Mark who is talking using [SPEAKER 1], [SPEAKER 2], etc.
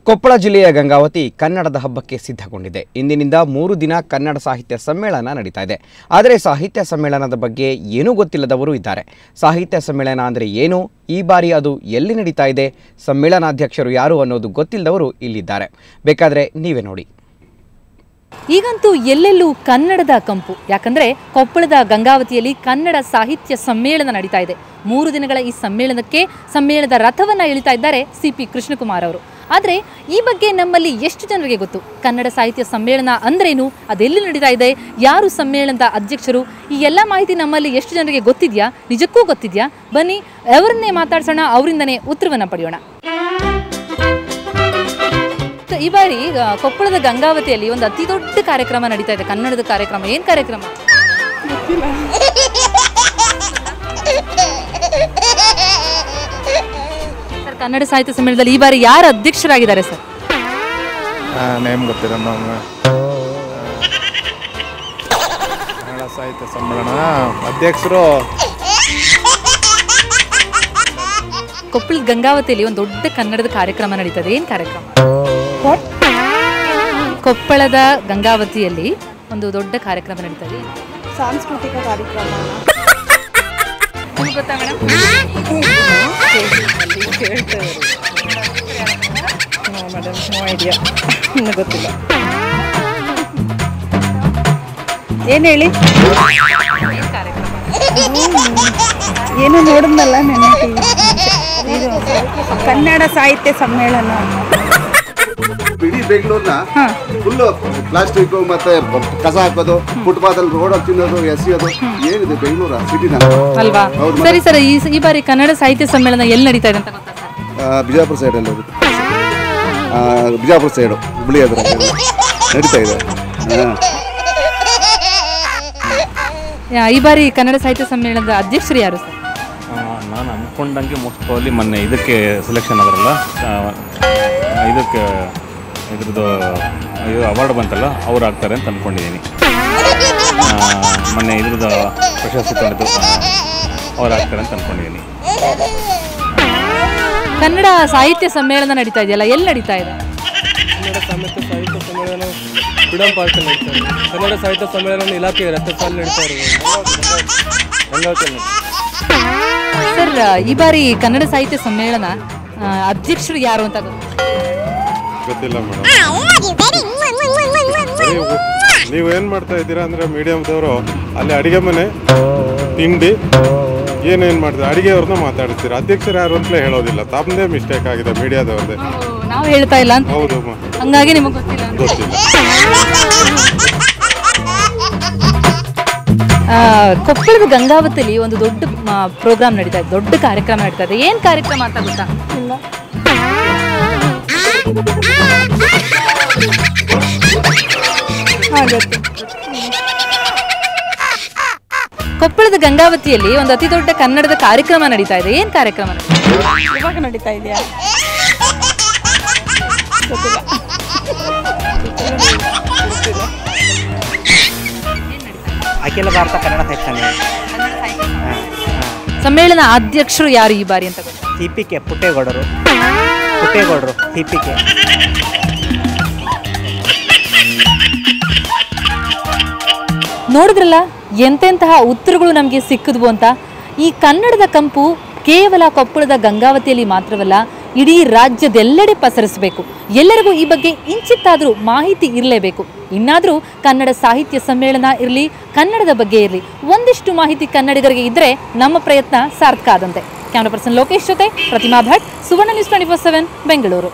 [SPEAKER 1] ಕೊಪ್ಪಳ ಜಿಲ್ಲೆಯ ಗಂಗಾವತಿ ಕನ್ನಡದ ಹಬ್ಬಕ್ಕೆ ಸಿದ್ಧಗೊಂಡಿದೆ. ಇಂದಿನಿಂದ 3 ದಿನ ಕನ್ನಡ ಸಾಹಿತ್ಯ ಸಮ್ಮೇಳನ ನಡೀತಾ ಇದೆ. ಆದರೆ ಸಾಹಿತ್ಯ ಸಮ್ಮೇಳನದ ಬಗ್ಗೆ ಏನೂ ಗೊತ್ತಿಲ್ಲದವರು ಇದ್ದಾರೆ. ಸಾಹಿತ್ಯ ಸಮ್ಮೇಳನ ಅಂದರೆ ಏನು, ಈ ಬಾರಿ ಅದು ಎಲ್ಲಿ ನಡೀತಾ ಇದೆ, ಸಮ್ಮೇಳನಾಧ್ಯಕ್ಷರು ಯಾರು ಅನ್ನೋದು ಗೊತ್ತಿಲ್ಲದವರು ಇಲ್ಲಿದ್ದಾರೆ. ಬೇಕಾದರೆ ನೀವೇ ನೋಡಿ.
[SPEAKER 2] ಈಗಂತೂ ಎಲ್ಲೆಲ್ಲೂ ಕನ್ನಡದ ಕಂಪು. ಯಾಕಂದರೆ ಕೊಪ್ಪಳದ ಗಂಗಾವತಿಯಲ್ಲಿ ಕನ್ನಡ ಸಾಹಿತ್ಯ ಸಮ್ಮೇಳನ ನಡೀತಾ ಇದೆ. 3 ದಿನಗಳ ಈ ಸಮ್ಮೇಳನದ ರಥವನ್ನು ಎಳಿತಾ ಇದ್ದಾರೆ CP ಕೃಷ್ಣಕುಮಾರ್ ಅವರು. ಆದರೆ ಈ ಬಗ್ಗೆ ನಮ್ಮಲ್ಲಿ ಎಷ್ಟು ಜನರಿಗೆ ಗೊತ್ತು? ಕನ್ನಡ ಸಾಹಿತ್ಯ ಸಮ್ಮೇಳನ ಅಂದ್ರೇನು, ಅದೆಲ್ಲಿ ನಡೀತಾ ಇದೆ, ಯಾರು ಸಮ್ಮೇಳನದ ಅಧ್ಯಕ್ಷರು, ಈ ಎಲ್ಲ ಮಾಹಿತಿ ನಮ್ಮಲ್ಲಿ ಎಷ್ಟು ಜನರಿಗೆ ಗೊತ್ತಿದೆಯಾ? ನಿಜಕ್ಕೂ ಗೊತ್ತಿದೆಯಾ? ಬನ್ನಿ ಅವರನ್ನೇ ಮಾತಾಡ್ಸೋಣ, ಅವರಿಂದನೇ ಉತ್ತರವನ್ನು ಪಡೆಯೋಣ. ಈ ಬಾರಿ ಕೊಪ್ಪಳದ ಗಂಗಾವತಿಯಲ್ಲಿ ಒಂದು ಅತಿ ದೊಡ್ಡ ಕಾರ್ಯಕ್ರಮ ನಡೀತಾ ಇದೆ, ಕನ್ನಡದ ಕಾರ್ಯಕ್ರಮ. ಏನು ಕಾರ್ಯಕ್ರಮ? ಸರ್, ಕನ್ನಡ ಸಾಹಿತ್ಯ ಸಮ್ಮೇಳನದಲ್ಲಿ ಈ ಬಾರಿ ಯಾರು ಅಧ್ಯಕ್ಷರಾಗಿದ್ದಾರೆ ಸರ್?
[SPEAKER 3] ನೇಮ್ ಗೊತ್ತಿಲ್ಲ. ಕನ್ನಡ ಸಾಹಿತ್ಯ ಸಮ್ಮೇಳನ ಅಧ್ಯಕ್ಷರು
[SPEAKER 2] ಕೊಪ್ಪಳದ ಗಂಗಾವತಿಯಲ್ಲಿ ಒಂದು ದೊಡ್ಡ ಕನ್ನಡದ ಕಾರ್ಯಕ್ರಮ ನಡೀತದೆ. ಏನು ಕಾರ್ಯಕ್ರಮ? ಕೊಪ್ಪಳದ ಗಂಗಾವತಿಯಲ್ಲಿ ಒಂದು ದೊಡ್ಡ ಕಾರ್ಯಕ್ರಮ ನಡೀತದೆ.
[SPEAKER 4] ಸಾಂಸ್ಕೃತಿಕ ಕಾರ್ಯಕ್ರಮ.
[SPEAKER 2] ಗೊತ್ತಾ ಮೇಡಮ್?
[SPEAKER 4] ನೋ ಐಡಿಯಾ, ಇನ್ನೂ ಗೊತ್ತಿಲ್ಲ. ಏನು ಹೇಳಿ? ಏನು ನೋಡಿದ್ನಲ್ಲ ನೆನಪಿ. ಇದು ಕನ್ನಡ ಸಾಹಿತ್ಯ ಸಮ್ಮೇಳನ.
[SPEAKER 5] ಇಡೀ ಬೆಂಗಳೂರಿನ ಫುಲ್ ಪ್ಲಾಸ್ಟಿಕ್ ಮತ್ತೆ ಕಸ ಹಾಕೋದು, ಫುಟ್ಪಾತ್ ಅಲ್ಲಿ ರೋಡ್ ತಿನ್ನೋದು, ಎಸೆಯೋದು, ಏನಿದೆ ಬೆಂಗಳೂರು ಸಿಟಿನ
[SPEAKER 2] ಅಲ್ವಾ? ಸರಿ ಸರ್, ಈ ಬಾರಿ ಕನ್ನಡ ಸಾಹಿತ್ಯ ಸಮ್ಮೇಳನ ಎಲ್ಲಿ ನಡೀತಾ ಇದೆ ಅಂತ ಗೊತ್ತಾ ಸರ್?
[SPEAKER 5] ಬಿಜಾಪುರ ಸೈಡ್ ಅಲ್ಲಿ, ಬಿಜಾಪುರ ಸೈಡು ಹುಬ್ಳಿ ಅದ್ರ ನಡೀತಾ ಇದೆ.
[SPEAKER 2] ಈ ಬಾರಿ ಕನ್ನಡ ಸಾಹಿತ್ಯ ಸಮ್ಮೇಳನದ ಅಧ್ಯಕ್ಷರು ಯಾರು ಸರ್?
[SPEAKER 3] ನಾನು ಅಂದ್ಕೊಂಡಂಗೆ ಮೋಸ್ಟ್ ಪ್ರಾಬಬ್ಲಿ ಮೊನ್ನೆ ಇದಕ್ಕೆ ಸೆಲೆಕ್ಷನ್ ಆದ್ರಲ್ಲ, ಇದಕ್ಕೆ ಇದ್ರದ್ದು ಇದು ಅವಾರ್ಡ್ ಬಂತಲ್ಲ, ಅವ್ರು ಆಗ್ತಾರೆ ಅಂತ ಅಂದ್ಕೊಂಡಿದ್ದೀನಿ. ಮೊನ್ನೆ ಇದ್ರದ್ದು ಪ್ರಶಸ್ತಿ ತಂದಿದ್ದು ಅವ್ರು ಆಗ್ತಾರೆ ಅಂತ ಅಂದ್ಕೊಂಡಿದ್ದೀನಿ.
[SPEAKER 2] ಕನ್ನಡ ಸಾಹಿತ್ಯ ಸಮ್ಮೇಳನ ನಡೀತಾ ಇದೆಯಲ್ಲ, ಎಲ್ಲಿ ನಡೀತಾ ಇದೆ?
[SPEAKER 6] ಕನ್ನಡ ಸಾಹಿತ್ಯ ಸಮ್ಮೇಳನ ಫ್ರೀಡಂ ಪಾರ್ಕ್ ನಡೀತಾ ಇದೆ. ಕನ್ನಡ ಸಾಹಿತ್ಯ ಸಮ್ಮೇಳನ ಇಲಾಖೆ ರಥಸಾಲ್ ನಡೀತಾ ಇರೋದು.
[SPEAKER 2] ಸರ್, ಈ ಬಾರಿ ಕನ್ನಡ ಸಾಹಿತ್ಯ ಸಮ್ಮೇಳನ ಅಧ್ಯಕ್ಷರು ಯಾರು ಅಂತ
[SPEAKER 3] ಗೊತ್ತಿಲ್ಲ ಮೇಡಮ್. ನೀವು ಏನು ಮಾಡ್ತಾ ಇದ್ದೀರಾ ಅಂದರೆ, ಮೀಡಿಯಮ್ದವರು ಅಲ್ಲಿ ಅಡುಗೆ ಮನೆ, ತಿಂಡಿ ಏನೇನು ಮಾಡ್ತಾರೆ ಅಡುಗೆಯವ್ರನ್ನ ಮಾತಾಡ್ತೀರಾ. ಅಧ್ಯಕ್ಷರು ಯಾರು ಅಂತಲೇ ಹೇಳೋದಿಲ್ಲ. ತಮ್ಮದೇ ಮಿಸ್ಟೇಕ್ ಆಗಿದೆ ಮೀಡಿಯಾದವ್ರದ್ದೇ.
[SPEAKER 2] ನಾವು ಹೇಳ್ತಾ ಇಲ್ಲ ಅಂತ.
[SPEAKER 3] ಹೌದು,
[SPEAKER 2] ಹಂಗಾಗಿ ನಿಮಗೆ ಗೊತ್ತಿಲ್ಲ. ಕೊಪ್ಪಳದ ಗಂಗಾವತಿಯಲ್ಲಿ ಒಂದು ದೊಡ್ಡ ಪ್ರೋಗ್ರಾಮ್ ನಡೀತಾ ಇದೆ, ದೊಡ್ಡ ಕಾರ್ಯಕ್ರಮ ನಡೀತಾ ಇದೆ. ಏನು ಕಾರ್ಯಕ್ರಮ ಅಂತ ಗೊತ್ತಾ? ಕೊಪ್ಪಳದ ಗಂಗಾವತಿಯಲ್ಲಿ ಒಂದು ಅತಿ ದೊಡ್ಡ ಕನ್ನಡದ ಕಾರ್ಯಕ್ರಮ ನಡೀತಾ ಇದೆ. ಏನು ಕಾರ್ಯಕ್ರಮ
[SPEAKER 4] ಇವಾಗ ನಡೀತಾ ಇದೆಯಾ?
[SPEAKER 7] ಅಖಿಲ ಭಾರತ ಕನ್ನಡ ಸಾಹಿತ್ಯ
[SPEAKER 2] ಸಮ್ಮೇಳನ ಅಧ್ಯಕ್ಷರು ಯಾರು ಈ ಬಾರಿ ಅಂತ ಗೊತ್ತಾ?
[SPEAKER 7] TPK ಪುಟ್ಟೇಗೌಡರು TPK.
[SPEAKER 2] ನೋಡಿದ್ರಲ್ಲ ಎಂತೆಂತಹ ಉತ್ತರಗಳು ನಮಗೆ ಸಿಕ್ಕಿದ್ವು ಅಂತ. ಈ ಕನ್ನಡದ ಕಂಪು ಕೇವಲ ಕೊಪ್ಪಳದ ಗಂಗಾವತಿಯಲ್ಲಿ ಮಾತ್ರವಲ್ಲ, ಇಡೀ ರಾಜ್ಯದೆಲ್ಲೆಡೆ ಪಸರಿಸಬೇಕು. ಎಲ್ಲರಿಗೂ ಈ ಬಗ್ಗೆ ಇಂಚಿತ್ತಾದರೂ ಮಾಹಿತಿ ಇರಲೇಬೇಕು. ಇನ್ನಾದರೂ ಕನ್ನಡ ಸಾಹಿತ್ಯ ಸಮ್ಮೇಳನ ಇರಲಿ, ಕನ್ನಡದ ಬಗ್ಗೆ ಇರಲಿ, ಒಂದಿಷ್ಟು ಮಾಹಿತಿ ಕನ್ನಡಿಗರಿಗೆ ಇದ್ದರೆ ನಮ್ಮ ಪ್ರಯತ್ನ ಸಾರ್ಥಕ ಆದಂತೆ. ಕ್ಯಾಮರಾ ಪರ್ಸನ್ ಲೋಕೇಶ್ ಜೊತೆ ಪ್ರತಿಮಾ ಭಟ್, ಸುವರ್ಣ ನ್ಯೂಸ್ 24/7 ಬೆಂಗಳೂರು.